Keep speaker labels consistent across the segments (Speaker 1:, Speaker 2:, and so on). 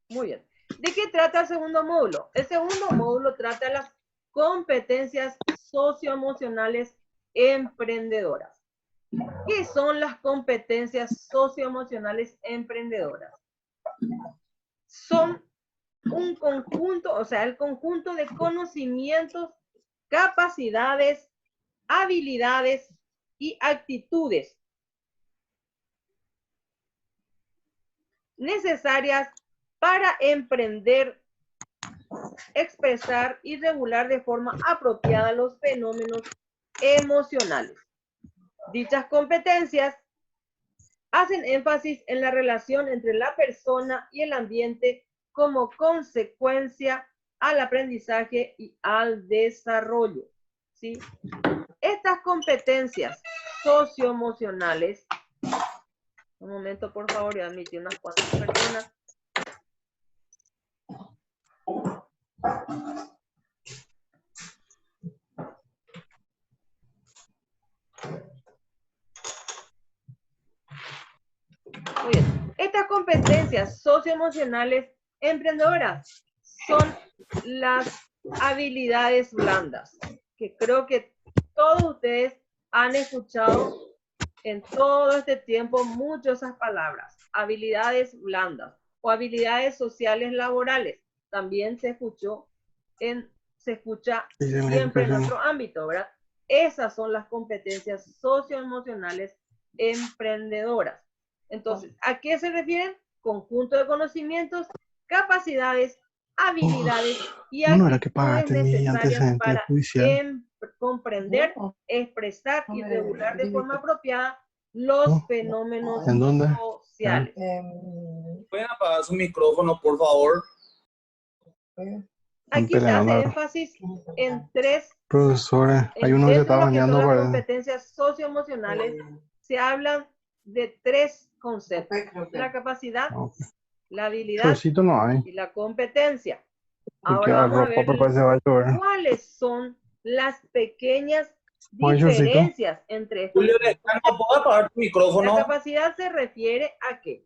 Speaker 1: Muy bien. ¿De qué trata el segundo módulo? El segundo módulo trata de las competencias socioemocionales emprendedoras. ¿Qué son las competencias socioemocionales emprendedoras? Son un conjunto, o sea, el conjunto de conocimientos, capacidades, habilidades y actitudes necesarias para emprender, expresar y regular de forma apropiada los fenómenos emocionales. Dichas competencias hacen énfasis en la relación entre la persona y el ambiente como consecuencia al aprendizaje y al desarrollo, ¿sí? Estas competencias socioemocionales, un momento por favor, yo admití unas cuantas personas. Muy bien. Estas competencias socioemocionales emprendedoras son las habilidades blandas, que creo que todos ustedes han escuchado en todo este tiempo mucho esas palabras, habilidades blandas o habilidades sociales laborales. También se escucha siempre en nuestro ámbito, ¿verdad? Esas son las competencias socioemocionales emprendedoras. Entonces, ¿a qué se refieren? Conjunto de conocimientos, capacidades, habilidades y actitudes necesarias para comprender, expresar y regular de forma apropiada los fenómenos sociales.
Speaker 2: ¿Pueden apagar su micrófono, por favor?
Speaker 1: Aquí se hace énfasis en tres.
Speaker 3: Profesora, hay uno que se está bañando
Speaker 1: para las competencias socioemocionales se hablan de tres conceptos: la capacidad, la habilidad y la competencia. Ahora vamos a ver cuáles son las pequeñas diferencias entre estos.
Speaker 2: ¿Puedo apagar tu micrófono?
Speaker 1: La capacidad se refiere a qué?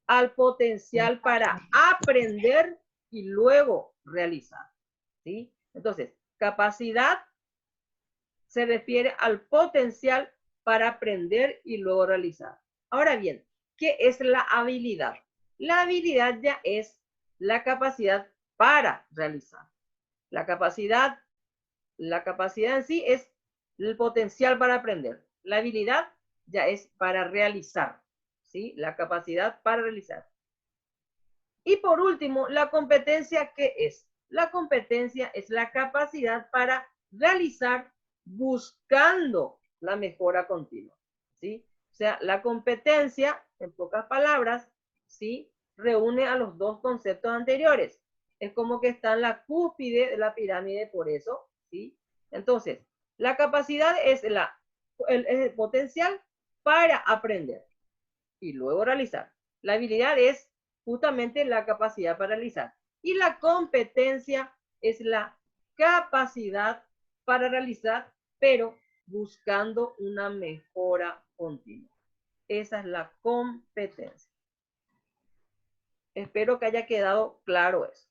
Speaker 1: Al potencial para aprender y luego realizar, ¿sí? Entonces, capacidad se refiere al potencial para aprender y luego realizar. Ahora bien, ¿qué es la habilidad? La habilidad ya es la capacidad para realizar. La capacidad en sí es el potencial para aprender. La habilidad ya es para realizar, ¿sí? La capacidad para realizar. Y por último, la competencia, ¿qué es? La competencia es la capacidad para realizar buscando la mejora continua, ¿sí? O sea, la competencia, en pocas palabras, ¿sí? Reúne a los dos conceptos anteriores. Es como que está en la cúspide de la pirámide por eso, ¿sí? Entonces, la capacidad es el potencial para aprender y luego realizar. La habilidad es justamente la capacidad para realizar. Y la competencia es la capacidad para realizar, pero buscando una mejora continua. Esa es la competencia. Espero que haya quedado claro eso.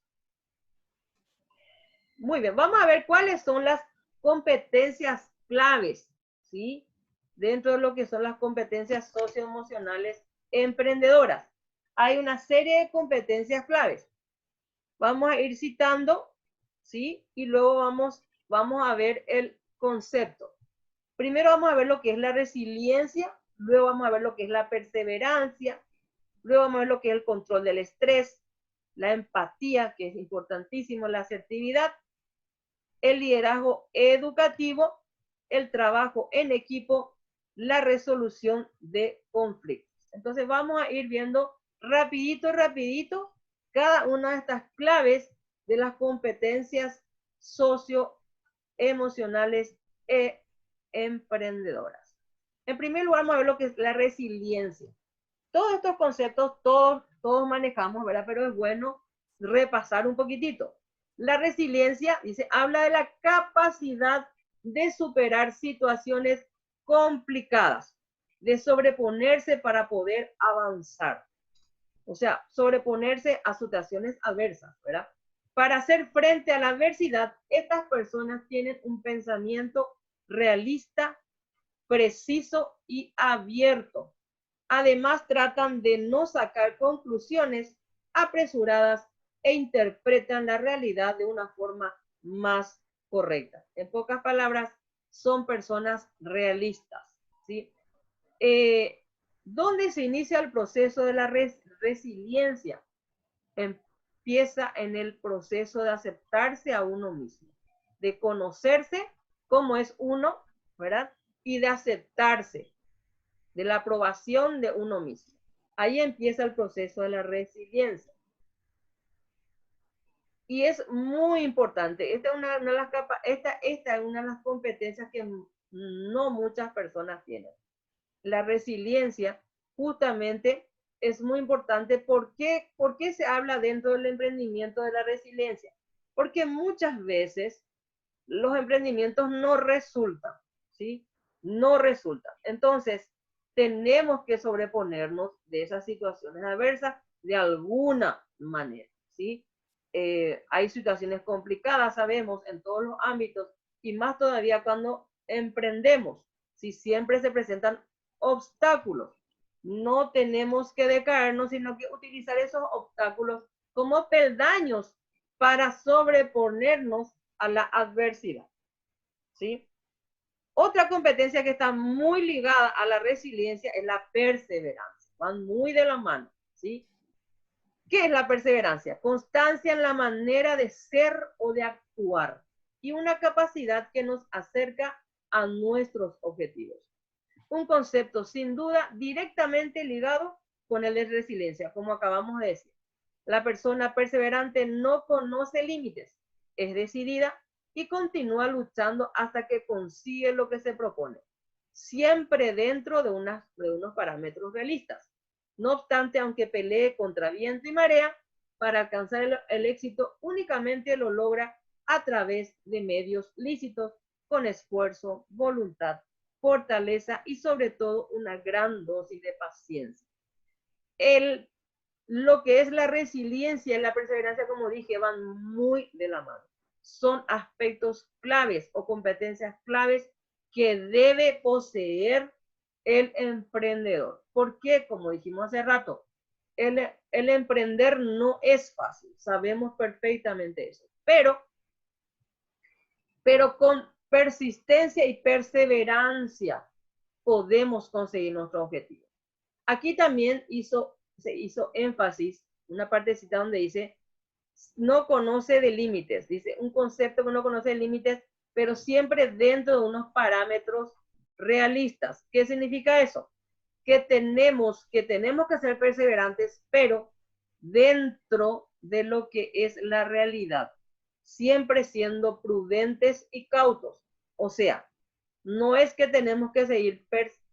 Speaker 1: Muy bien, vamos a ver cuáles son las competencias claves, ¿sí? Dentro de lo que son las competencias socioemocionales emprendedoras. Hay una serie de competencias claves. Vamos a ir citando, ¿sí? Y luego vamos a ver el concepto. Primero vamos a ver lo que es la resiliencia, luego vamos a ver lo que es la perseverancia, luego vamos a ver lo que es el control del estrés, la empatía, que es importantísimo, la asertividad, el liderazgo educativo, el trabajo en equipo, la resolución de conflictos. Entonces vamos a ir viendo rapidito cada una de estas claves de las competencias socioemocionales e emprendedoras. En primer lugar, vamos a ver lo que es la resiliencia. Todos estos conceptos, todos manejamos, ¿verdad? Pero es bueno repasar un poquitito. La resiliencia, dice, habla de la capacidad de superar situaciones complicadas, de sobreponerse para poder avanzar. O sea, sobreponerse a situaciones adversas, ¿verdad? Para hacer frente a la adversidad, estas personas tienen un pensamiento realista, preciso y abierto. Además, tratan de no sacar conclusiones apresuradas e interpretan la realidad de una forma más correcta. En pocas palabras, son personas realistas, ¿sí? ¿Dónde se inicia el proceso de la resiliencia? Empieza en el proceso de aceptarse a uno mismo, de conocerse cómo es uno, ¿verdad? Y de aceptarse, de la aprobación de uno mismo. Ahí empieza el proceso de la resiliencia. Y es muy importante. Esta es una de las competencias que no muchas personas tienen. La resiliencia justamente es muy importante. ¿Por qué se habla dentro del emprendimiento de la resiliencia? Porque muchas veces los emprendimientos no resultan, ¿sí? No resultan. Entonces, tenemos que sobreponernos de esas situaciones adversas de alguna manera, ¿sí? Hay situaciones complicadas, sabemos, en todos los ámbitos, y más todavía cuando emprendemos, si siempre se presentan obstáculos. No tenemos que decaernos, sino que utilizar esos obstáculos como peldaños para sobreponernos a la adversidad, ¿sí? Otra competencia que está muy ligada a la resiliencia es la perseverancia. Van muy de la mano, ¿sí? ¿Qué es la perseverancia? Constancia en la manera de ser o de actuar y una capacidad que nos acerca a nuestros objetivos. Un concepto sin duda directamente ligado con el de resiliencia, como acabamos de decir. La persona perseverante no conoce límites, es decidida y continúa luchando hasta que consigue lo que se propone, siempre dentro de unos parámetros realistas. No obstante, aunque pelee contra viento y marea, para alcanzar el éxito únicamente lo logra a través de medios lícitos, con esfuerzo, voluntad, fortaleza y sobre todo una gran dosis de paciencia. Lo que es la resiliencia y la perseverancia, como dije, van muy de la mano. Son aspectos claves o competencias claves que debe poseer el emprendedor. ¿Por qué? Como dijimos hace rato, el emprender no es fácil. Sabemos perfectamente eso. Pero con persistencia y perseverancia podemos conseguir nuestro objetivo. Aquí también se hizo énfasis, una partecita donde dice, no conoce de límites, dice un concepto que no conoce de límites, pero siempre dentro de unos parámetros realistas. ¿Qué significa eso? Que tenemos que ser perseverantes, pero dentro de lo que es la realidad, siempre siendo prudentes y cautos. O sea, no es que tenemos que seguir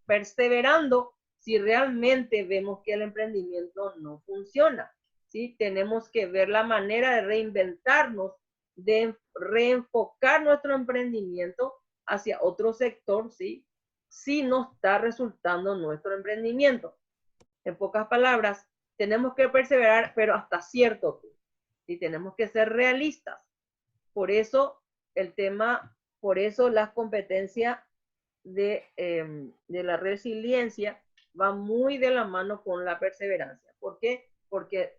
Speaker 1: perseverando si realmente vemos que el emprendimiento no funciona, ¿sí? Tenemos que ver la manera de reinventarnos, de reenfocar nuestro emprendimiento hacia otro sector, ¿sí? Si no está resultando nuestro emprendimiento. En pocas palabras, tenemos que perseverar, pero hasta cierto punto. Y tenemos que ser realistas. Por eso por eso las competencias de la resiliencia va muy de la mano con la perseverancia. ¿Por qué? Porque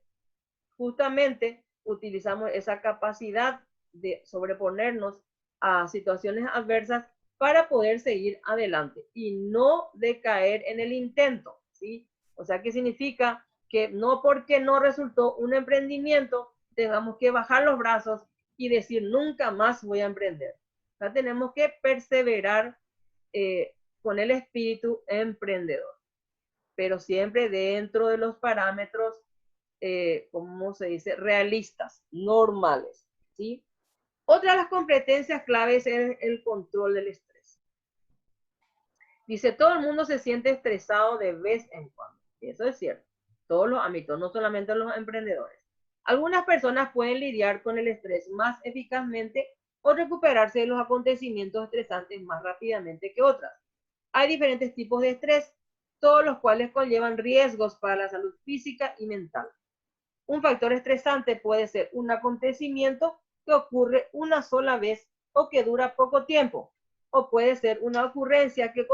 Speaker 1: justamente utilizamos esa capacidad de sobreponernos a situaciones adversas para poder seguir adelante y no decaer en el intento, ¿sí? O sea, ¿qué significa? Que no porque no resultó un emprendimiento tengamos que bajar los brazos y decir nunca más voy a emprender. O sea, tenemos que perseverar con el espíritu emprendedor, pero siempre dentro de los parámetros, ¿cómo se dice? Realistas, normales, ¿sí? Otra de las competencias claves es el control del estrés. Dice, todo el mundo se siente estresado de vez en cuando. Y eso es cierto. Todos los ámbitos, no solamente los emprendedores. Algunas personas pueden lidiar con el estrés más eficazmente o recuperarse de los acontecimientos estresantes más rápidamente que otras. Hay diferentes tipos de estrés. todos los cuales conllevan riesgos para la salud física y mental. Un factor estresante puede ser un acontecimiento que ocurre una sola vez o que dura poco tiempo, o puede ser una ocurrencia que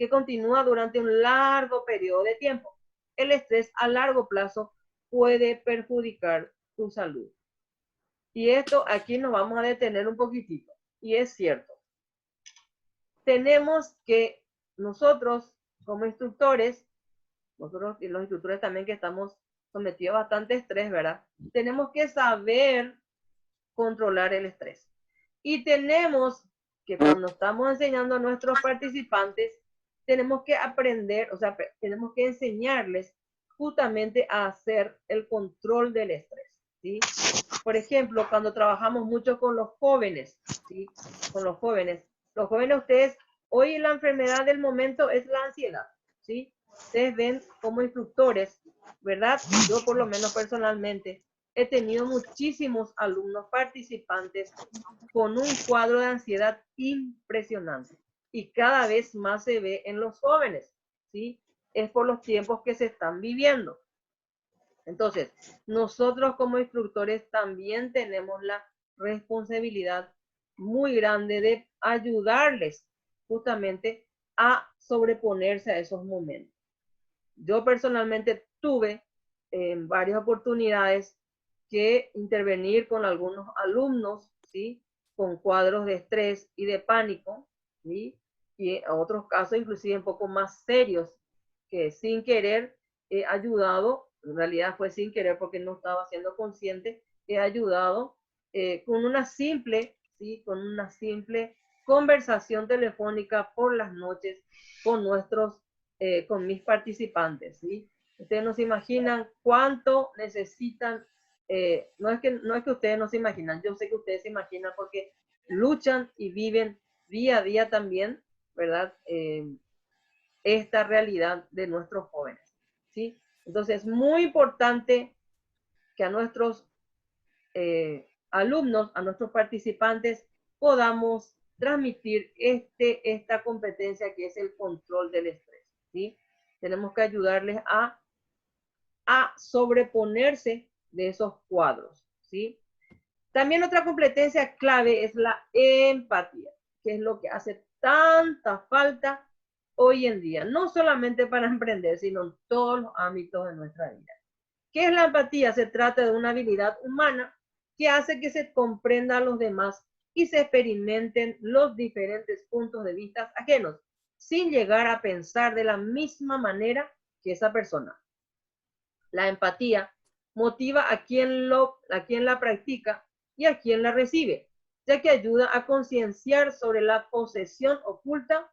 Speaker 1: continúa durante un largo periodo de tiempo. El estrés a largo plazo puede perjudicar tu salud. Y esto aquí nos vamos a detener un poquitito. Y es cierto. Tenemos que nosotros, como instructores, nosotros y los instructores también que estamos sometidos a bastante estrés, ¿verdad? Tenemos que saber controlar el estrés. Y tenemos que cuando estamos enseñando a nuestros participantes, tenemos que aprender, o sea, tenemos que enseñarles justamente a hacer el control del estrés, ¿sí? Por ejemplo, cuando trabajamos mucho con los jóvenes, ¿sí? Con los jóvenes ustedes, hoy la enfermedad del momento es la ansiedad, ¿sí? Ustedes ven como instructores, ¿verdad? Yo por lo menos personalmente he tenido muchísimos alumnos participantes con un cuadro de ansiedad impresionante y cada vez más se ve en los jóvenes, ¿sí? Es por los tiempos que se están viviendo. Entonces, nosotros como instructores también tenemos la responsabilidad muy grande de ayudarles justamente a sobreponerse a esos momentos. Yo personalmente tuve en varias oportunidades que intervenir con algunos alumnos, ¿sí? Con cuadros de estrés y de pánico, ¿sí? Y en otros casos inclusive un poco más serios, que sin querer he ayudado, en realidad fue sin querer porque no estaba siendo consciente, he ayudado con una simple, ¿sí? Con una simple conversación telefónica por las noches con mis participantes, ¿sí? Ustedes no se imaginan cuánto necesitan, no es que ustedes no se imaginan, yo sé que ustedes se imaginan porque luchan y viven día a día también, ¿verdad? Esta realidad de nuestros jóvenes, ¿sí? Entonces es muy importante que a nuestros alumnos, a nuestros participantes, podamos transmitir esta competencia que es el control del estrés, ¿sí? Tenemos que ayudarles a sobreponerse de esos cuadros, ¿sí? También otra competencia clave es la empatía, que es lo que hace tanta falta hoy en día, no solamente para emprender, sino en todos los ámbitos de nuestra vida. ¿Qué es la empatía? Se trata de una habilidad humana que hace que se comprenda a los demás y se experimenten los diferentes puntos de vista ajenos, sin llegar a pensar de la misma manera que esa persona. La empatía motiva a quien la practica y a quien la recibe, ya que ayuda a concienciar sobre la posesión oculta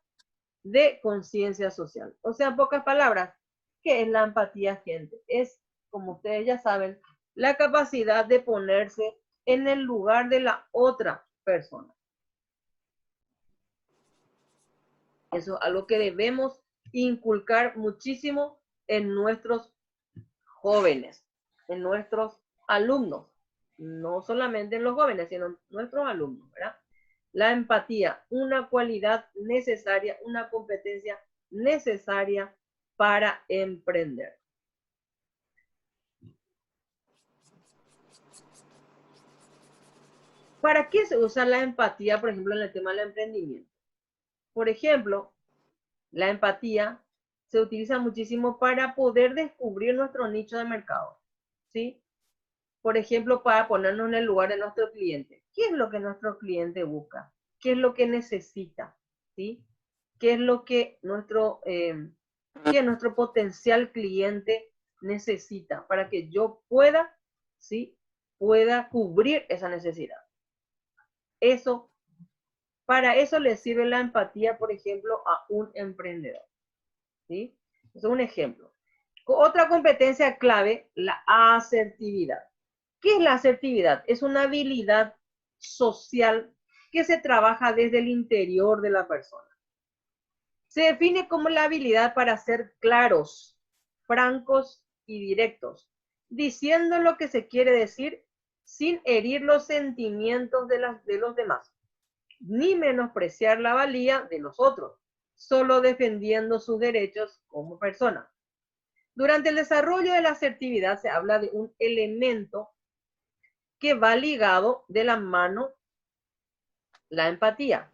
Speaker 1: de conciencia social. O sea, en pocas palabras, ¿qué es la empatía, gente? Es, como ustedes ya saben, la capacidad de ponerse en el lugar de la otra persona. Eso es algo que debemos inculcar muchísimo en nuestros jóvenes, en nuestros alumnos, no solamente en los jóvenes, sino en nuestros alumnos, ¿verdad? La empatía, una cualidad necesaria, una competencia necesaria para emprender. ¿Para qué se usa la empatía, por ejemplo, en el tema del emprendimiento? Por ejemplo, la empatía se utiliza muchísimo para poder descubrir nuestro nicho de mercado, ¿sí? Por ejemplo, para ponernos en el lugar de nuestro cliente. ¿Qué es lo que nuestro cliente busca? ¿Qué es lo que necesita? ¿Sí? ¿Qué es lo que nuestro potencial cliente necesita para que yo pueda, ¿sí? Pueda cubrir esa necesidad? Para eso le sirve la empatía, por ejemplo, a un emprendedor, ¿sí? Eso es un ejemplo. Otra competencia clave, la asertividad. ¿Qué es la asertividad? Es una habilidad social que se trabaja desde el interior de la persona. Se define como la habilidad para ser claros, francos y directos, diciendo lo que se quiere decir sin herir los sentimientos de los demás, ni menospreciar la valía de los otros, solo defendiendo sus derechos como persona. Durante el desarrollo de la asertividad se habla de un elemento que va ligado de la mano la empatía.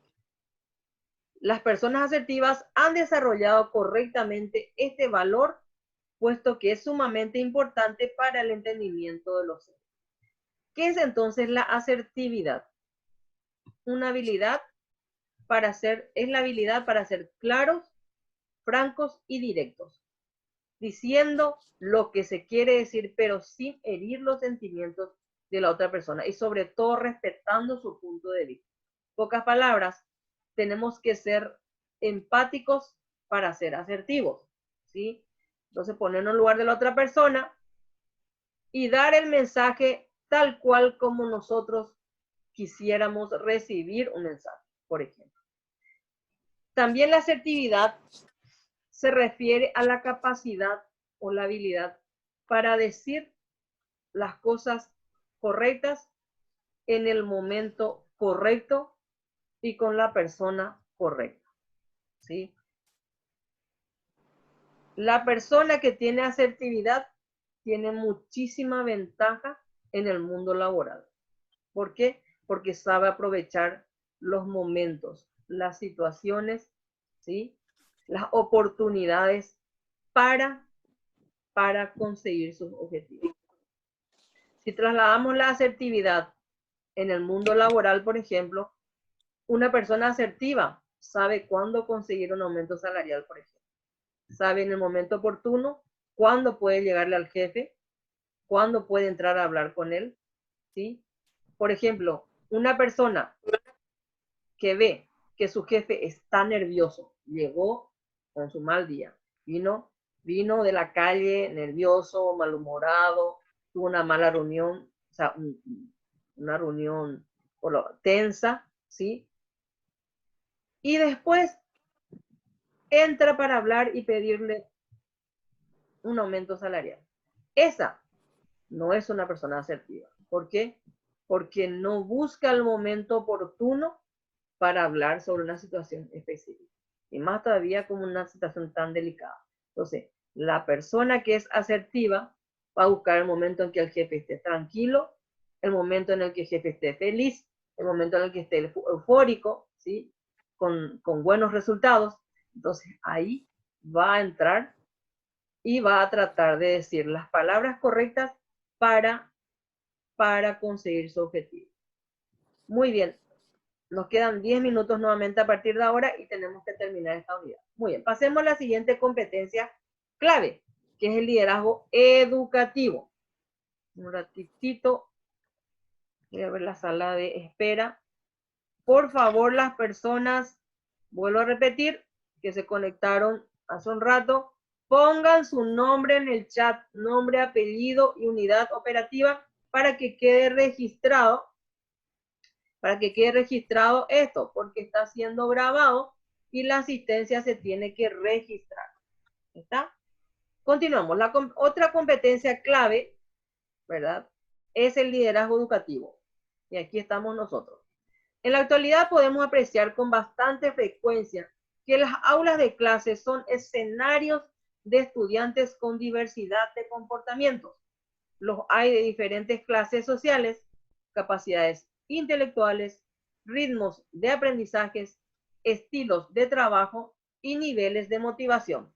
Speaker 1: Las personas asertivas han desarrollado correctamente este valor, puesto que es sumamente importante para el entendimiento de los seres. ¿Qué es entonces la asertividad? Una habilidad para ser, es la habilidad para ser claros, francos y directos, diciendo lo que se quiere decir, pero sin herir los sentimientos de la otra persona y sobre todo respetando su punto de vista. Pocas palabras, tenemos que ser empáticos para ser asertivos, ¿sí? Entonces ponernos en el lugar de la otra persona y dar el mensaje tal cual como nosotros quisiéramos recibir un mensaje, por ejemplo. También la asertividad se refiere a la capacidad o la habilidad para decir las cosas correctas en el momento correcto y con la persona correcta, ¿sí? La persona que tiene asertividad tiene muchísima ventaja en el mundo laboral. ¿Por qué? Porque sabe aprovechar los momentos, las situaciones, ¿sí? Las oportunidades para conseguir sus objetivos. Si trasladamos la asertividad en el mundo laboral, por ejemplo, una persona asertiva sabe cuándo conseguir un aumento salarial, por ejemplo. Sabe en el momento oportuno cuándo puede llegarle al jefe, cuándo puede entrar a hablar con él, ¿sí? Por ejemplo, una persona que ve que su jefe está nervioso, llegó con su mal día, vino de la calle nervioso, malhumorado, tuvo una mala reunión, o sea, una reunión tensa, ¿sí? Y después entra para hablar y pedirle un aumento salarial. Esa no es una persona asertiva. ¿Por qué? Porque no busca el momento oportuno para hablar sobre una situación específica. Y más todavía como una situación tan delicada. Entonces, la persona que es asertiva va a buscar el momento en que el jefe esté tranquilo, el momento en el que el jefe esté feliz, el momento en el que esté eufórico, ¿sí? Con buenos resultados. Entonces, ahí va a entrar y va a tratar de decir las palabras correctas para conseguir su objetivo. Muy bien. Nos quedan 10 minutos nuevamente a partir de ahora y tenemos que terminar esta unidad. Muy bien, pasemos a la siguiente competencia clave, que es el liderazgo educativo. Un ratitito, voy a ver la sala de espera. Por favor, las personas, vuelvo a repetir, que se conectaron hace un rato, pongan su nombre en el chat, nombre, apellido y unidad operativa para que quede registrado. Para que quede registrado esto, porque está siendo grabado y la asistencia se tiene que registrar. ¿Está? Continuamos. Otra competencia clave, ¿verdad? Es el liderazgo educativo. Y aquí estamos nosotros. En la actualidad podemos apreciar con bastante frecuencia que las aulas de clase son escenarios de estudiantes con diversidad de comportamientos. Los hay de diferentes clases sociales, capacidades intelectuales, ritmos de aprendizajes, estilos de trabajo y niveles de motivación.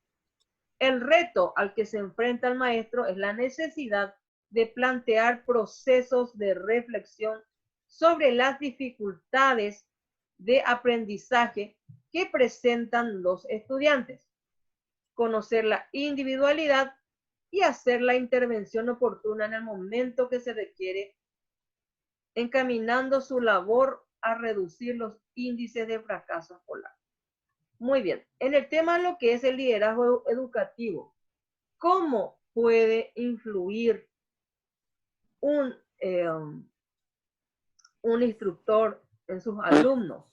Speaker 1: El reto al que se enfrenta el maestro es la necesidad de plantear procesos de reflexión sobre las dificultades de aprendizaje que presentan los estudiantes, conocer la individualidad y hacer la intervención oportuna en el momento que se requiere, encaminando su labor a reducir los índices de fracaso escolar. Muy bien, en el tema de lo que es el liderazgo educativo, ¿cómo puede influir un instructor en sus alumnos?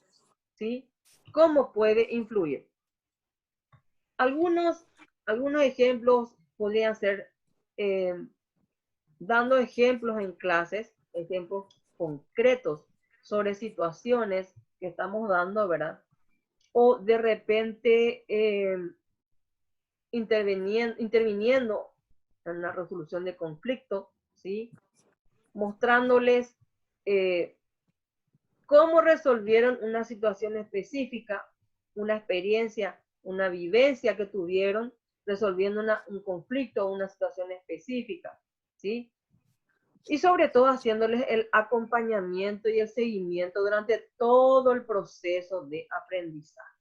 Speaker 1: ¿Sí? ¿Cómo puede influir? Algunos ejemplos podrían ser dando ejemplos en clases, ejemplos concretos sobre situaciones que estamos dando, ¿verdad? o de repente interviniendo en la resolución de conflicto, ¿sí? Mostrándoles cómo resolvieron una situación específica, una experiencia, una vivencia que tuvieron resolviendo un conflicto o una situación específica, ¿sí? Y sobre todo haciéndoles el acompañamiento y el seguimiento durante todo el proceso de aprendizaje,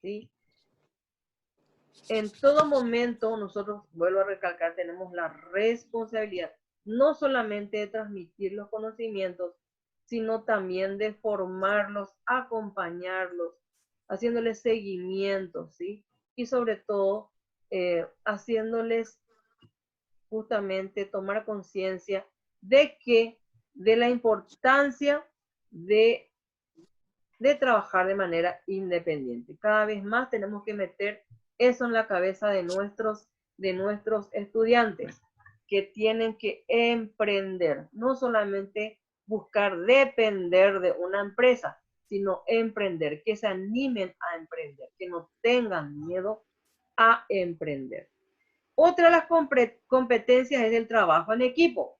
Speaker 1: ¿sí? En todo momento nosotros, vuelvo a recalcar, tenemos la responsabilidad no solamente de transmitir los conocimientos, sino también de formarlos, acompañarlos, haciéndoles seguimiento, ¿sí? Y sobre todo, haciéndoles justamente tomar conciencia de la importancia de trabajar de manera independiente. Cada vez más tenemos que meter eso en la cabeza de nuestros estudiantes, que tienen que emprender, no solamente buscar depender de una empresa, sino emprender, que se animen a emprender, que no tengan miedo a emprender. Otra de las competencias es el trabajo en equipo.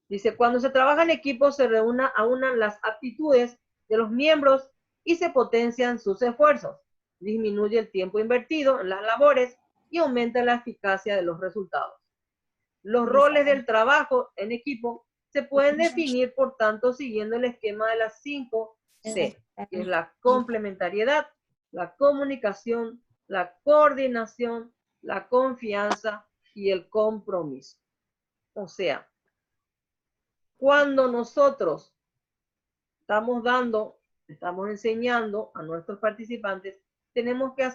Speaker 1: Dice, cuando se trabaja en equipo se aunan las aptitudes de los miembros y se potencian sus esfuerzos. Disminuye el tiempo invertido en las labores y aumenta la eficacia de los resultados. Los roles del trabajo en equipo se pueden definir, por tanto, siguiendo el esquema de las 5 C, que es la complementariedad, la comunicación, la coordinación, la confianza y el compromiso. O sea, cuando nosotros estamos enseñando a nuestros participantes, tenemos que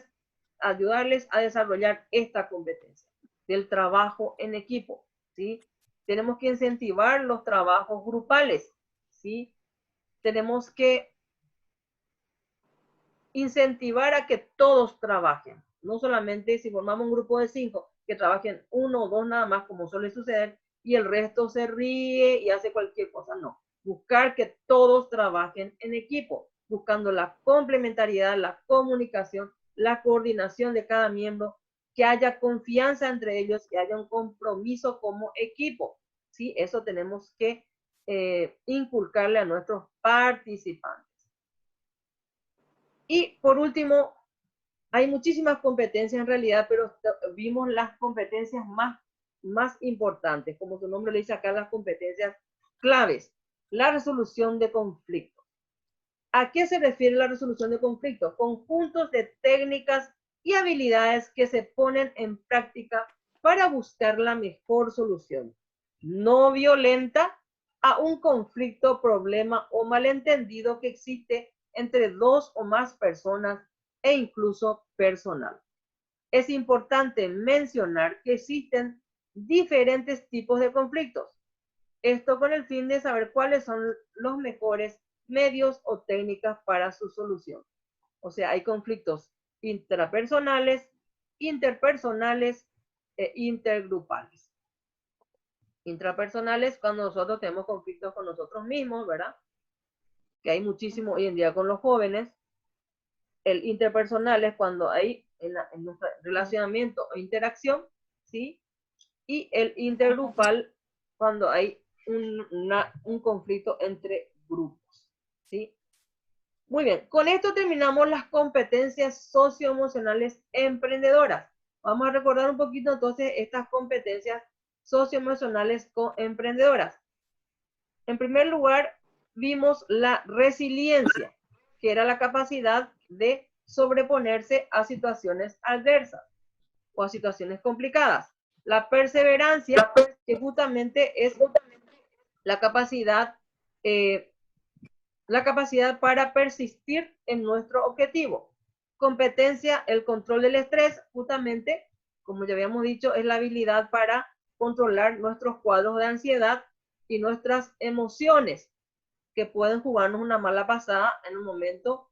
Speaker 1: ayudarles a desarrollar esta competencia del trabajo en equipo, ¿sí? Tenemos que incentivar los trabajos grupales, ¿sí? Tenemos que incentivar a que todos trabajen, no solamente si formamos un grupo de 5, que trabajen 1 o 2 nada más, como suele suceder, y el resto se ríe y hace cualquier cosa, no. Buscar que todos trabajen en equipo, buscando la complementariedad, la comunicación, la coordinación de cada miembro, que haya confianza entre ellos, que haya un compromiso como equipo, ¿sí? Eso tenemos que inculcarle a nuestros participantes. Y por último, hay muchísimas competencias en realidad, pero vimos las competencias más importantes, como su nombre le dice acá, las competencias claves. La resolución de conflictos. ¿A qué se refiere la resolución de conflictos? Conjuntos de técnicas y habilidades que se ponen en práctica para buscar la mejor solución, no violenta, a un conflicto, problema o malentendido que existe entre dos o más personas e incluso personal. Es importante mencionar que existen diferentes tipos de conflictos. Esto con el fin de saber cuáles son los mejores medios o técnicas para su solución. O sea, hay conflictos intrapersonales, interpersonales e intergrupales. Intrapersonales, cuando nosotros tenemos conflictos con nosotros mismos, ¿verdad? Que hay muchísimo hoy en día con los jóvenes. El interpersonal es cuando hay en nuestro relacionamiento o interacción, ¿sí? Y el intergrupal cuando hay un conflicto entre grupos, ¿sí? Muy bien, con esto terminamos las competencias socioemocionales emprendedoras. Vamos a recordar un poquito entonces estas competencias socioemocionales emprendedoras. En primer lugar, vimos la resiliencia, que era la capacidad de sobreponerse a situaciones adversas o a situaciones complicadas. La perseverancia, que justamente es la capacidad para persistir en nuestro objetivo. Competencia, el control del estrés, justamente, como ya habíamos dicho, es la habilidad para controlar nuestros cuadros de ansiedad y nuestras emociones, que pueden jugarnos una mala pasada en un momento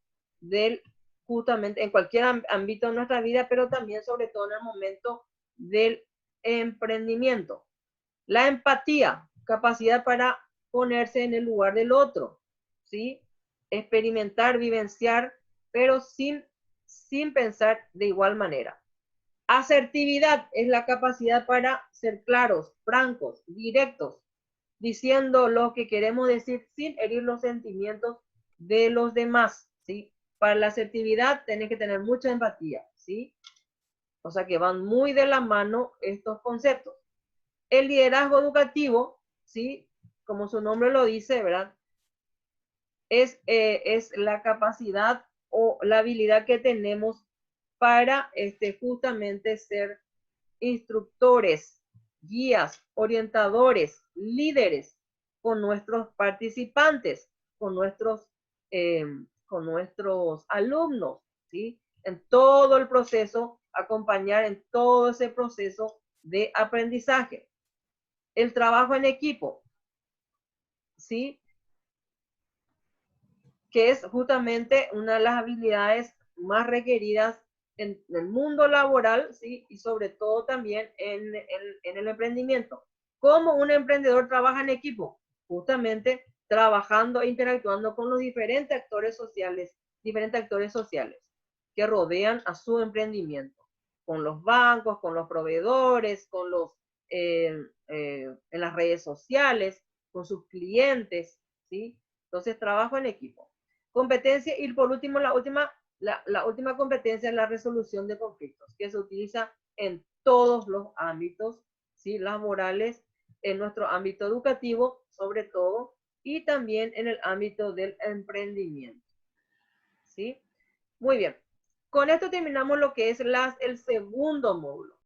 Speaker 1: justamente en cualquier ámbito de nuestra vida, pero también sobre todo en el momento del emprendimiento. La empatía, capacidad para ponerse en el lugar del otro, ¿sí? Experimentar, vivenciar, pero sin sin pensar de igual manera. Asertividad es la capacidad para ser claros, francos, directos, diciendo lo que queremos decir sin herir los sentimientos de los demás, ¿sí? Para la asertividad tenés que tener mucha empatía, ¿sí? O sea que van muy de la mano estos conceptos. El liderazgo educativo, ¿sí? Como su nombre lo dice, ¿verdad? Es la capacidad o la habilidad que tenemos para justamente ser instructores, guías, orientadores, líderes con nuestros participantes, con nuestros alumnos, ¿sí? En todo el proceso, acompañar en todo ese proceso de aprendizaje. El trabajo en equipo, ¿sí? Que es justamente una de las habilidades más requeridas en el mundo laboral, ¿sí? Y sobre todo también en el emprendimiento. ¿Cómo un emprendedor trabaja en equipo? Justamente trabajando e interactuando con los diferentes actores sociales que rodean a su emprendimiento, con los bancos, con los proveedores, con los en las redes sociales, con sus clientes, ¿sí? Entonces, trabajo en equipo. Competencia, y por último, la última competencia es la resolución de conflictos, que se utiliza en todos los ámbitos, ¿sí? Laborales, en nuestro ámbito educativo, sobre todo, y también en el ámbito del emprendimiento, ¿sí? Muy bien. Con esto terminamos lo que es el segundo módulo.